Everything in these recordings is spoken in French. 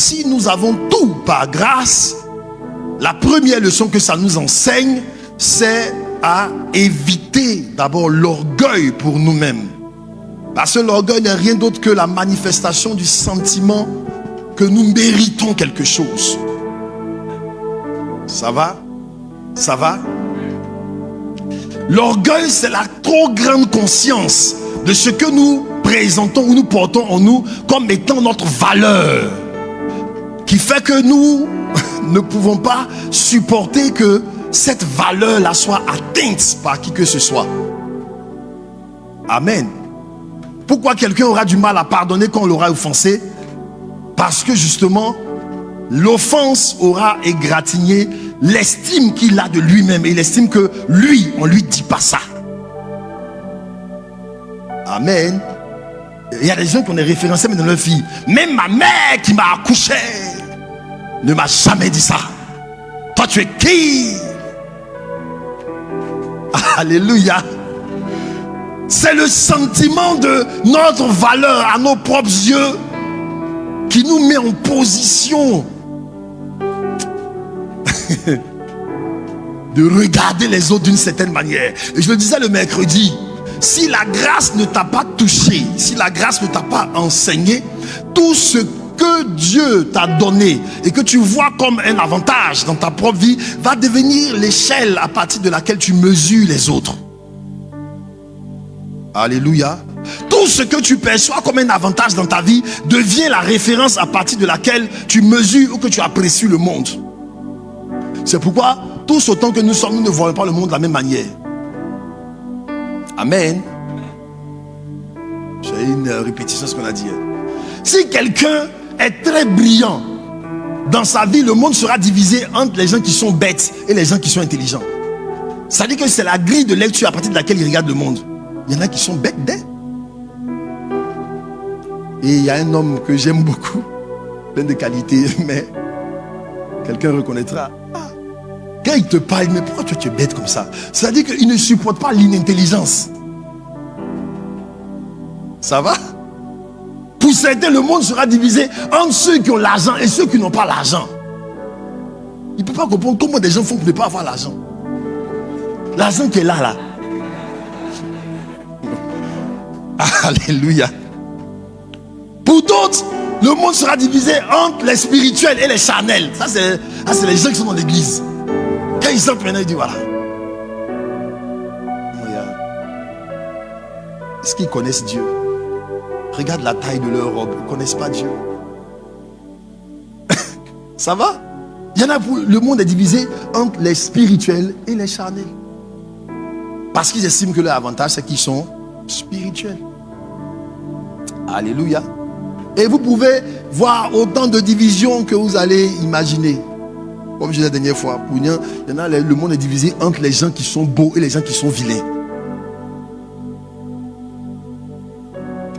si nous avons tout par grâce, la première leçon que ça nous enseigne, c'est à éviter d'abord l'orgueil pour nous-mêmes. Parce que l'orgueil n'est rien d'autre que la manifestation du sentiment que nous méritons quelque chose. Ça va? Ça va? L'orgueil, c'est la trop grande conscience de ce que nous présentons ou nous portons en nous comme étant notre valeur, qui fait que nous ne pouvons pas supporter que cette valeur-là soit atteinte par qui que ce soit. Amen. Pourquoi quelqu'un aura du mal à pardonner quand on l'aura offensé? Parce que justement, l'offense aura égratigné l'estime qu'il a de lui-même. Et il estime que lui, on ne lui dit pas ça. Amen. Il y a des gens qui ont des référencés dans leur vie. Même ma mère qui m'a accouché ne m'a jamais dit ça. Toi, tu es qui? Alléluia. C'est le sentiment de notre valeur à nos propres yeux qui nous met en position de regarder les autres d'une certaine manière. Et je le disais le mercredi, si la grâce ne t'a pas touché, si la grâce ne t'a pas enseigné, tout ce que Dieu t'a donné et que tu vois comme un avantage dans ta propre vie va devenir l'échelle à partir de laquelle tu mesures les autres. Alléluia. Tout ce que tu perçois comme un avantage dans ta vie devient la référence à partir de laquelle tu mesures ou que tu apprécies le monde. C'est pourquoi tous autant que nous sommes, nous ne voyons pas le monde de la même manière. Amen. J'ai une répétition de ce qu'on a dit. Si quelqu'un est très brillant dans sa vie, le monde sera divisé entre les gens qui sont bêtes et les gens qui sont intelligents. Ça veut dire que c'est la grille de lecture à partir de laquelle ils regardent le monde. Il y en a qui sont bêtes dès. Et il y a un homme que j'aime beaucoup, plein de qualités, mais quelqu'un reconnaîtra. Ah, quand il te parle, mais pourquoi tu es bête comme ça? C'est-à-dire qu'il ne supporte pas l'inintelligence. Ça va? Pour certains, le monde sera divisé entre ceux qui ont l'argent et ceux qui n'ont pas l'argent. Il ne peut pas comprendre comment des gens font pour ne pas avoir l'argent. L'argent qui est là. Alléluia. Pour d'autres, le monde sera divisé entre les spirituels et les charnels. Ça, c'est les gens qui sont dans l'église. Quand ils sortent maintenant, ils disent voilà. Est-ce qu'ils connaissent Dieu? Regarde la taille de leur robe. Ils ne connaissent pas Dieu. Ça va? Il y en a pour, le monde est divisé entre les spirituels et les charnels. Parce qu'ils estiment que leur avantage, c'est qu'ils sont spirituels. Alléluia. Et vous pouvez voir autant de divisions que vous allez imaginer. Comme je disais la dernière fois, il y en a, le monde est divisé entre les gens qui sont beaux et les gens qui sont vilains.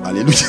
Alléluia.